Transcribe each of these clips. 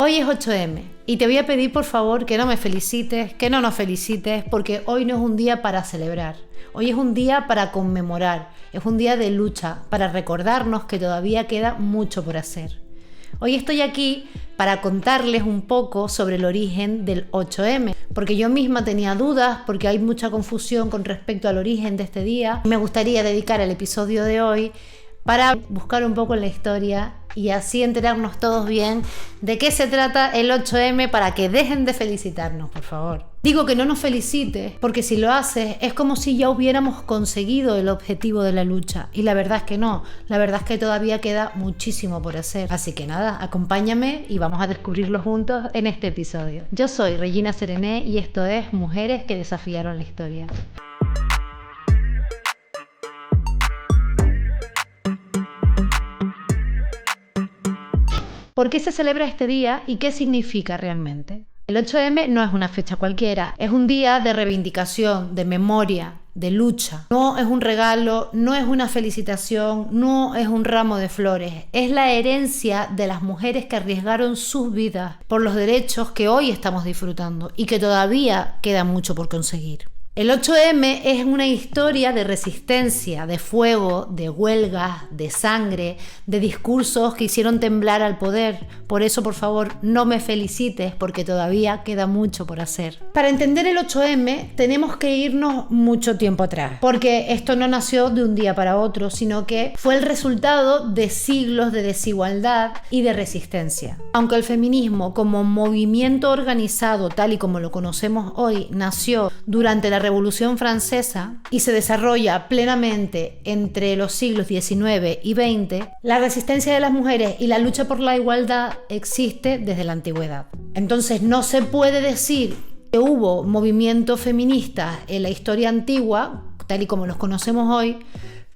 Hoy es 8M y te voy a pedir por favor que no me felicites, que no nos felicites, porque hoy no es un día para celebrar. Hoy es un día para conmemorar, es un día de lucha, para recordarnos que todavía queda mucho por hacer. Hoy estoy aquí para contarles un poco sobre el origen del 8M, porque yo misma tenía dudas, porque hay mucha confusión con respecto al origen de este día. Me gustaría dedicar el episodio de hoy para buscar un poco en la historia y así enterarnos todos bien de qué se trata el 8M, para que dejen de felicitarnos, por favor. Digo que no nos felicites porque si lo haces es como si ya hubiéramos conseguido el objetivo de la lucha, y la verdad es que no, la verdad es que todavía queda muchísimo por hacer. Así que nada, acompáñame y vamos a descubrirlo juntos en este episodio. Yo soy Regina Serené y esto es Mujeres que desafiaron la historia. ¿Por qué se celebra este día y qué significa realmente? El 8M no es una fecha cualquiera, es un día de reivindicación, de memoria, de lucha. No es un regalo, no es una felicitación, no es un ramo de flores. Es la herencia de las mujeres que arriesgaron sus vidas por los derechos que hoy estamos disfrutando y que todavía queda mucho por conseguir. El 8M es una historia de resistencia, de fuego, de huelgas, de sangre, de discursos que hicieron temblar al poder. Por eso, por favor, no me felicites porque todavía queda mucho por hacer. Para entender el 8M tenemos que irnos mucho tiempo atrás, porque esto no nació de un día para otro, sino que fue el resultado de siglos de desigualdad y de resistencia. Aunque el feminismo como movimiento organizado, tal y como lo conocemos hoy, nació durante la Revolución Francesa y se desarrolla plenamente entre los siglos XIX y XX, la resistencia de las mujeres y la lucha por la igualdad existe desde la antigüedad. Entonces no se puede decir que hubo movimientos feministas en la historia antigua, tal y como los conocemos hoy,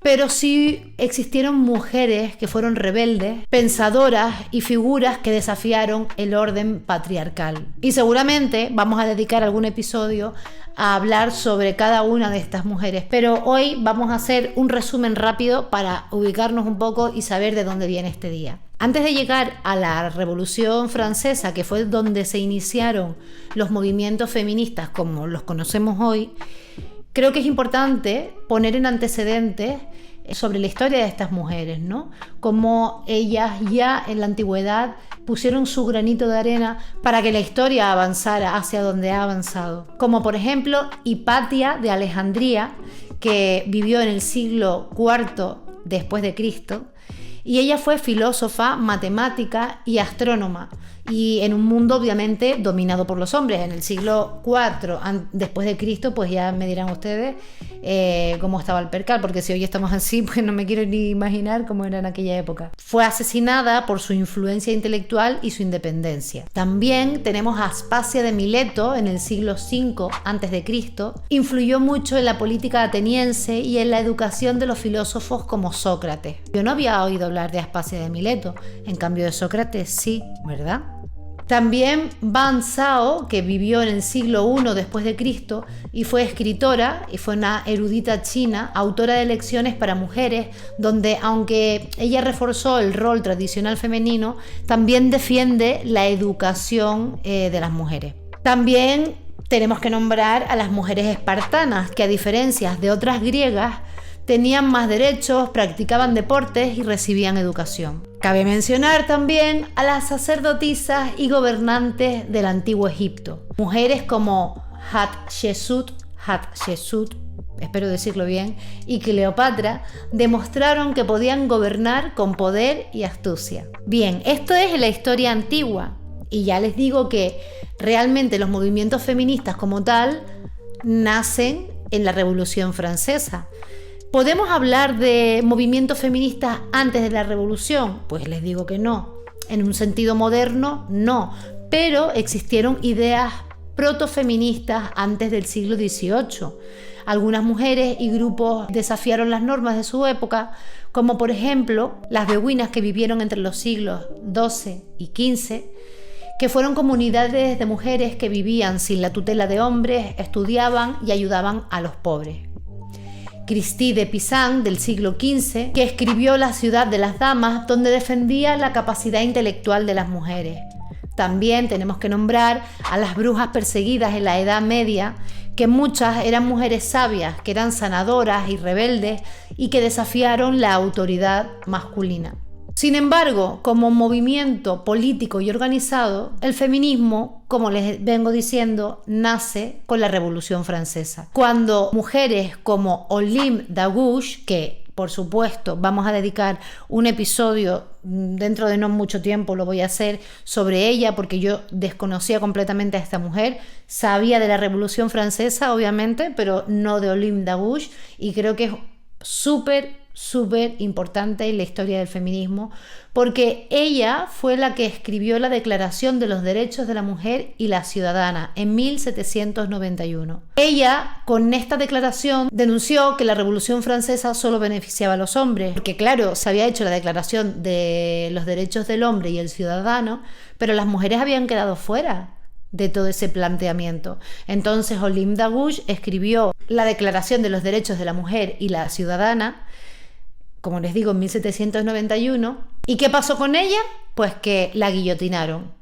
pero sí existieron mujeres que fueron rebeldes, pensadoras y figuras que desafiaron el orden patriarcal. Y seguramente vamos a dedicar algún episodio a hablar sobre cada una de estas mujeres, pero hoy vamos a hacer un resumen rápido para ubicarnos un poco y saber de dónde viene este día. Antes de llegar a la Revolución Francesa, que fue donde se iniciaron los movimientos feministas como los conocemos hoy, creo que es importante poner en antecedentes sobre la historia de estas mujeres, ¿no? Cómo ellas ya en la antigüedad pusieron su granito de arena para que la historia avanzara hacia donde ha avanzado. Como por ejemplo Hipatia de Alejandría, que vivió en el siglo IV después de Cristo, y ella fue filósofa, matemática y astrónoma, y en un mundo obviamente dominado por los hombres. En el siglo IV después de Cristo, pues ya me dirán ustedes cómo estaba el percal, porque si hoy estamos así, pues no me quiero ni imaginar cómo era en aquella época. Fue asesinada por su influencia intelectual y su independencia. También tenemos a Aspasia de Mileto en el siglo V antes de Cristo. Influyó mucho en la política ateniense y en la educación de los filósofos como Sócrates. Yo no había oído hablar de Aspasia de Mileto, en cambio de Sócrates sí, ¿verdad? También Ban Zhao, que vivió en el siglo I después de Cristo y fue escritora y fue una erudita china, autora de lecciones para mujeres, donde aunque ella reforzó el rol tradicional femenino, también defiende la educación de las mujeres. También tenemos que nombrar a las mujeres espartanas, que a diferencia de otras griegas, tenían más derechos, practicaban deportes y recibían educación. Cabe mencionar también a las sacerdotisas y gobernantes del antiguo Egipto. Mujeres como Hatshepsut, espero decirlo bien, y Cleopatra demostraron que podían gobernar con poder y astucia. Bien, esto es la historia antigua, y ya les digo que realmente los movimientos feministas como tal nacen en la Revolución Francesa. ¿Podemos hablar de movimientos feministas antes de la Revolución? Pues les digo que no. En un sentido moderno, no. Pero existieron ideas protofeministas antes del siglo XVIII. Algunas mujeres y grupos desafiaron las normas de su época, como por ejemplo las beguinas, que vivieron entre los siglos XII y XV, que fueron comunidades de mujeres que vivían sin la tutela de hombres, estudiaban y ayudaban a los pobres. Christie de Pizan, del siglo XV, que escribió La ciudad de las damas, donde defendía la capacidad intelectual de las mujeres. También tenemos que nombrar a las brujas perseguidas en la Edad Media, que muchas eran mujeres sabias, que eran sanadoras y rebeldes y que desafiaron la autoridad masculina. Sin embargo, como movimiento político y organizado, el feminismo, como les vengo diciendo, nace con la Revolución Francesa, cuando mujeres como Olympe de Gouges, que por supuesto vamos a dedicar un episodio dentro de no mucho tiempo, lo voy a hacer sobre ella porque yo desconocía completamente a esta mujer, sabía de la Revolución Francesa obviamente, pero no de Olympe de Gouges, y creo que es súper importante en la historia del feminismo, porque ella fue la que escribió la Declaración de los Derechos de la Mujer y la Ciudadana en 1791. Ella, con esta declaración, denunció que la Revolución Francesa solo beneficiaba a los hombres, porque claro, se había hecho la Declaración de los Derechos del Hombre y el Ciudadano, pero las mujeres habían quedado fuera de todo ese planteamiento. Entonces Olympe de Gouges escribió la Declaración de los Derechos de la Mujer y la Ciudadana, como les digo, en 1791. ¿Y qué pasó con ella? Pues que la guillotinaron.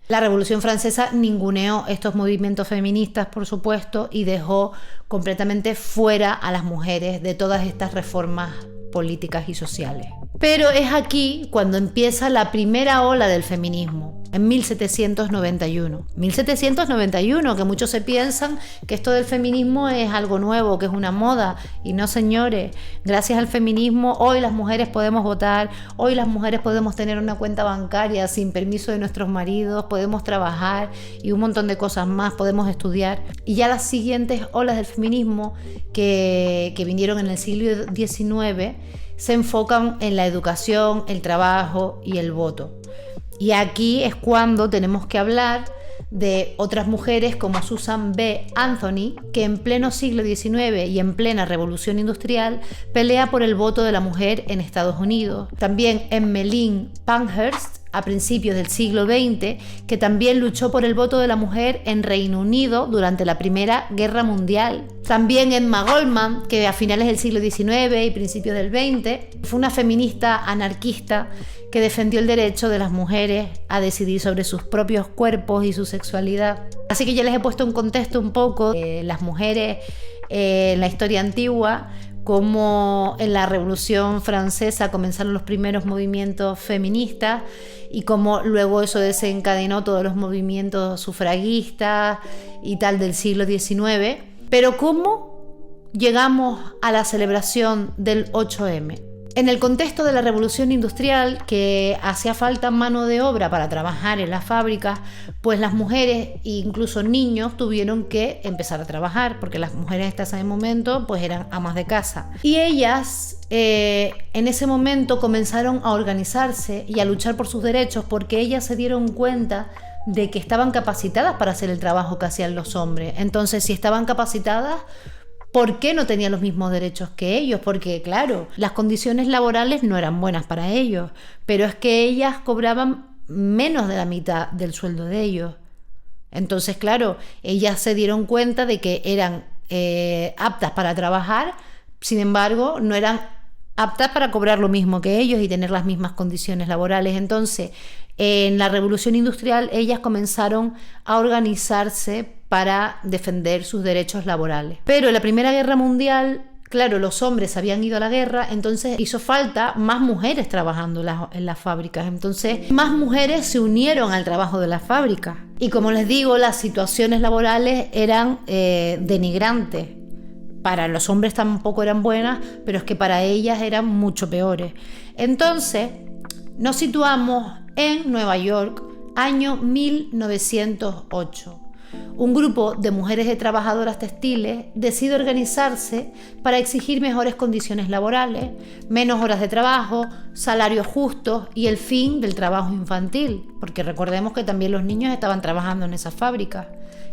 La Revolución Francesa ninguneó estos movimientos feministas, por supuesto, y dejó completamente fuera a las mujeres de todas estas reformas políticas y sociales. Pero es aquí cuando empieza la primera ola del feminismo, en 1791. 1791, que muchos se piensan que esto del feminismo es algo nuevo, que es una moda, y no, señores. Gracias al feminismo hoy las mujeres podemos votar, hoy las mujeres podemos tener una cuenta bancaria sin permiso de nuestros maridos, podemos trabajar y un montón de cosas más, podemos estudiar. Y ya las siguientes olas del feminismo que vinieron en el siglo XIX se enfocan en la educación, el trabajo y el voto. Y aquí es cuando tenemos que hablar de otras mujeres como Susan B. Anthony, que en pleno siglo XIX y en plena revolución industrial pelea por el voto de la mujer en Estados Unidos. También Emmeline Pankhurst, a principios del siglo XX, que también luchó por el voto de la mujer en Reino Unido durante la Primera Guerra Mundial. También Emma Goldman, que a finales del siglo XIX y principios del XX fue una feminista anarquista que defendió el derecho de las mujeres a decidir sobre sus propios cuerpos y su sexualidad. Así que ya les he puesto en contexto un poco las mujeres en la historia antigua, cómo en la Revolución Francesa comenzaron los primeros movimientos feministas y cómo luego eso desencadenó todos los movimientos sufragistas y tal del siglo XIX. Pero ¿cómo llegamos a la celebración del 8M? En el contexto de la revolución industrial, que hacía falta mano de obra para trabajar en las fábricas, pues las mujeres e incluso niños tuvieron que empezar a trabajar, porque las mujeres hasta ese momento pues eran amas de casa. Y ellas en ese momento comenzaron a organizarse y a luchar por sus derechos, porque ellas se dieron cuenta de que estaban capacitadas para hacer el trabajo que hacían los hombres. Entonces, si estaban capacitadas, ¿por qué no tenían los mismos derechos que ellos? Porque, claro, las condiciones laborales no eran buenas para ellos, pero es que ellas cobraban menos de la mitad del sueldo de ellos. Entonces, claro, ellas se dieron cuenta de que eran aptas para trabajar, sin embargo, no eran aptas para cobrar lo mismo que ellos y tener las mismas condiciones laborales. Entonces, en la revolución industrial, ellas comenzaron a organizarse para defender sus derechos laborales. Pero en la Primera Guerra Mundial, claro, los hombres habían ido a la guerra, entonces hizo falta más mujeres trabajando en las fábricas. Entonces, más mujeres se unieron al trabajo de las fábricas. Y como les digo, las situaciones laborales eran denigrantes. Para los hombres tampoco eran buenas, pero es que para ellas eran mucho peores. Entonces, nos situamos en Nueva York, año 1908. Un grupo de mujeres de trabajadoras textiles decide organizarse para exigir mejores condiciones laborales, menos horas de trabajo, salarios justos y el fin del trabajo infantil, porque recordemos que también los niños estaban trabajando en esas fábricas,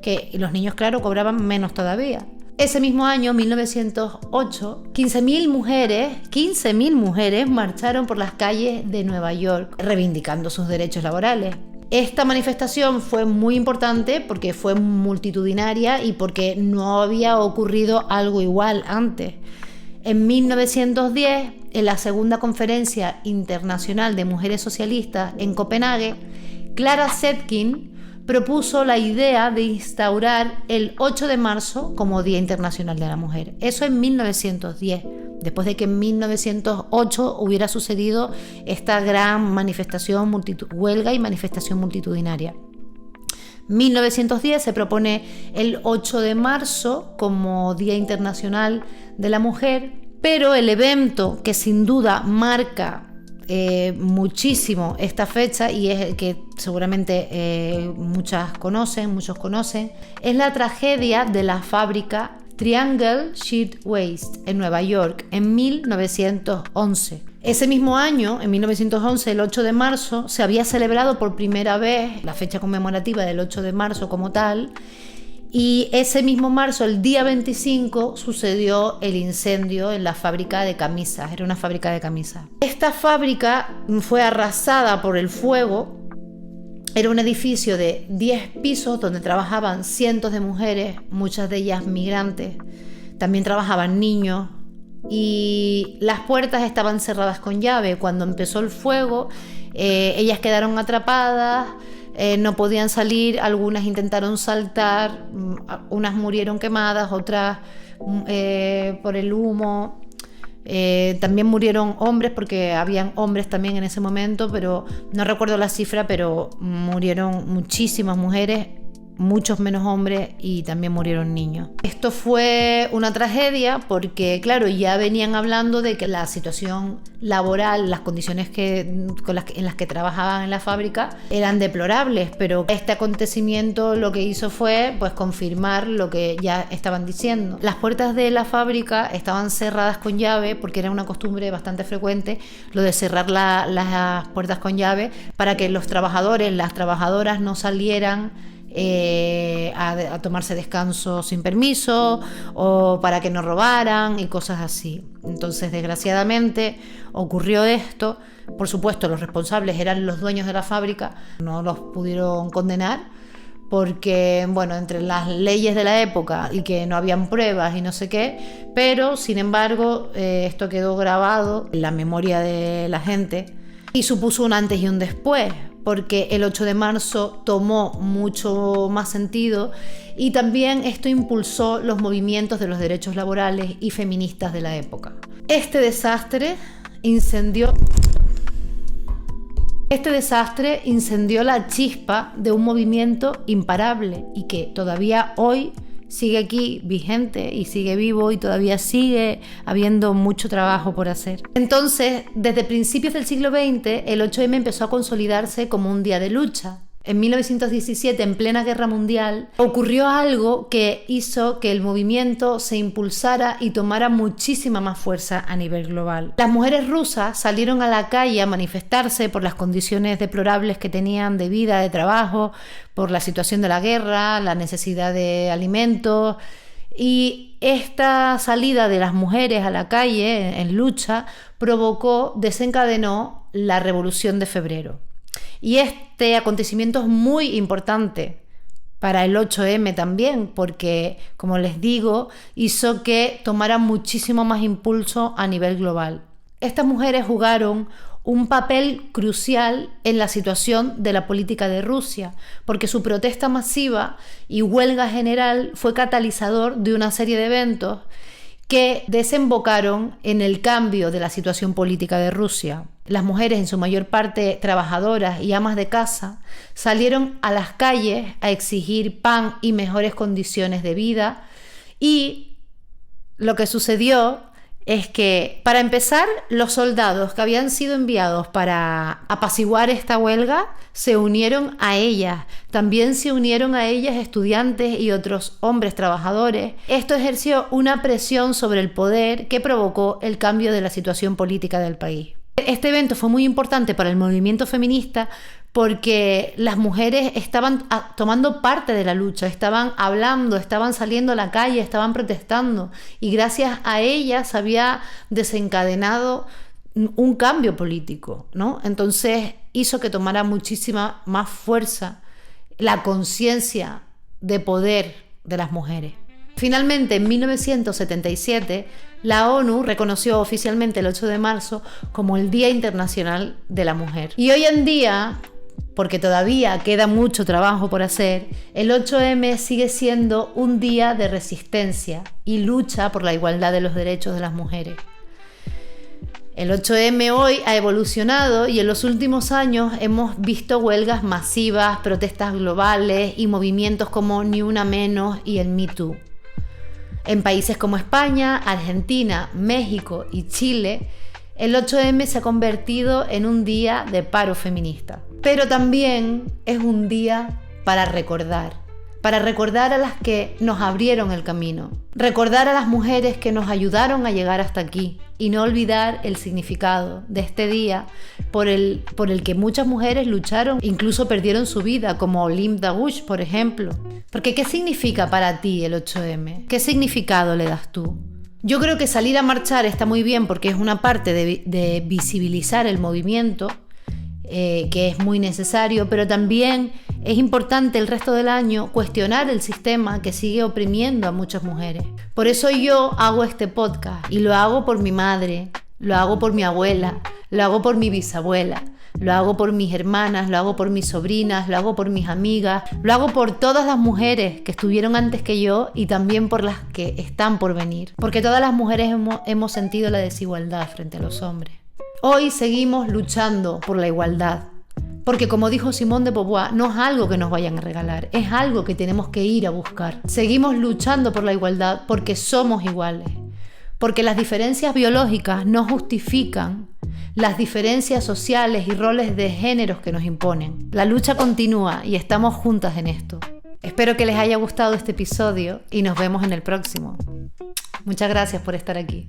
que los niños, claro, cobraban menos todavía. Ese mismo año, 1908, 15.000 mujeres marcharon por las calles de Nueva York reivindicando sus derechos laborales. Esta manifestación fue muy importante porque fue multitudinaria y porque no había ocurrido algo igual antes. En 1910, en la segunda Conferencia Internacional de Mujeres Socialistas en Copenhague, Clara Zetkin propuso la idea de instaurar el 8 de marzo como Día Internacional de la Mujer. Eso en 1910, después de que en 1908 hubiera sucedido esta gran manifestación, huelga y manifestación multitudinaria. 1910 se propone el 8 de marzo como Día Internacional de la Mujer, pero el evento que sin duda marca muchísimo esta fecha, y es el que seguramente muchos conocen, es la tragedia de la fábrica Triangle Shirtwaist en Nueva York en 1911. Ese mismo año, en 1911, el 8 de marzo, se había celebrado por primera vez la fecha conmemorativa del 8 de marzo como tal, y ese mismo marzo, el día 25, sucedió el incendio en la fábrica de camisas. Era una fábrica de camisas. Esta fábrica fue arrasada por el fuego. Era un edificio de 10 pisos donde trabajaban cientos de mujeres, muchas de ellas migrantes. También trabajaban niños. Y las puertas estaban cerradas con llave. Cuando empezó el fuego, ellas quedaron atrapadas. No podían salir, algunas intentaron saltar, unas murieron quemadas, otras por el humo. También murieron hombres, porque habían hombres también en ese momento, pero no recuerdo la cifra, pero murieron muchísimas mujeres, muchos menos hombres, y también murieron niños. Esto fue una tragedia porque, claro, ya venían hablando de que la situación laboral, las condiciones en las que trabajaban en la fábrica eran deplorables, pero este acontecimiento lo que hizo fue pues confirmar lo que ya estaban diciendo. Las puertas de la fábrica estaban cerradas con llave porque era una costumbre bastante frecuente lo de cerrar las puertas con llave para que los trabajadores, las trabajadoras no salieran a tomarse descanso sin permiso, o para que no robaran y cosas así. Entonces, desgraciadamente, ocurrió esto. Por supuesto, los responsables eran los dueños de la fábrica, no los pudieron condenar porque, bueno, entre las leyes de la época y que no habían pruebas y no sé qué, pero sin embargo esto quedó grabado en la memoria de la gente y supuso un antes y un después, porque el 8 de marzo tomó mucho más sentido y también esto impulsó los movimientos de los derechos laborales y feministas de la época. Este desastre incendió la chispa de un movimiento imparable y que todavía hoy sigue aquí vigente y sigue vivo y todavía sigue habiendo mucho trabajo por hacer. Entonces, desde principios del siglo XX, el 8M empezó a consolidarse como un día de lucha. En 1917, en plena Guerra Mundial, ocurrió algo que hizo que el movimiento se impulsara y tomara muchísima más fuerza a nivel global. Las mujeres rusas salieron a la calle a manifestarse por las condiciones deplorables que tenían de vida, de trabajo, por la situación de la guerra, la necesidad de alimentos. Y esta salida de las mujeres a la calle en lucha desencadenó la Revolución de Febrero. Y este acontecimiento es muy importante para el 8M también, porque, como les digo, hizo que tomara muchísimo más impulso a nivel global. Estas mujeres jugaron un papel crucial en la situación de la política de Rusia, porque su protesta masiva y huelga general fue catalizador de una serie de eventos que desembocaron en el cambio de la situación política de Rusia. Las mujeres, en su mayor parte trabajadoras y amas de casa, salieron a las calles a exigir pan y mejores condiciones de vida, y lo que sucedió es que, para empezar, los soldados que habían sido enviados para apaciguar esta huelga se unieron a ellas. También se unieron a ellas estudiantes y otros hombres trabajadores. Esto ejerció una presión sobre el poder que provocó el cambio de la situación política del país. Este evento fue muy importante para el movimiento feminista porque las mujeres estaban tomando parte de la lucha, estaban hablando, estaban saliendo a la calle, estaban protestando, y gracias a ellas había desencadenado un cambio político, ¿no? Entonces hizo que tomara muchísima más fuerza la conciencia de poder de las mujeres. Finalmente, en 1977, la ONU reconoció oficialmente el 8 de marzo como el Día Internacional de la Mujer. Y hoy en día porque todavía queda mucho trabajo por hacer, el 8M sigue siendo un día de resistencia y lucha por la igualdad de los derechos de las mujeres. El 8M hoy ha evolucionado y en los últimos años hemos visto huelgas masivas, protestas globales y movimientos como Ni Una Menos y el Me Too. En países como España, Argentina, México y Chile, el 8M se ha convertido en un día de paro feminista. Pero también es un día para recordar a las que nos abrieron el camino, recordar a las mujeres que nos ayudaron a llegar hasta aquí y no olvidar el significado de este día por el que muchas mujeres lucharon, incluso perdieron su vida, como Olympe Daguch, por ejemplo. Porque ¿qué significa para ti el 8M? ¿Qué significado le das tú? Yo creo que salir a marchar está muy bien porque es una parte de visibilizar el movimiento, que es muy necesario, pero también es importante el resto del año cuestionar el sistema que sigue oprimiendo a muchas mujeres. Por eso yo hago este podcast y lo hago por mi madre, lo hago por mi abuela, lo hago por mi bisabuela, lo hago por mis hermanas, lo hago por mis sobrinas, lo hago por mis amigas, lo hago por todas las mujeres que estuvieron antes que yo y también por las que están por venir. Porque todas las mujeres hemos sentido la desigualdad frente a los hombres. Hoy seguimos luchando por la igualdad, porque como dijo Simone de Beauvoir, no es algo que nos vayan a regalar, es algo que tenemos que ir a buscar. Seguimos luchando por la igualdad porque somos iguales, porque las diferencias biológicas no justifican las diferencias sociales y roles de géneros que nos imponen. La lucha continúa y estamos juntas en esto. Espero que les haya gustado este episodio y nos vemos en el próximo. Muchas gracias por estar aquí.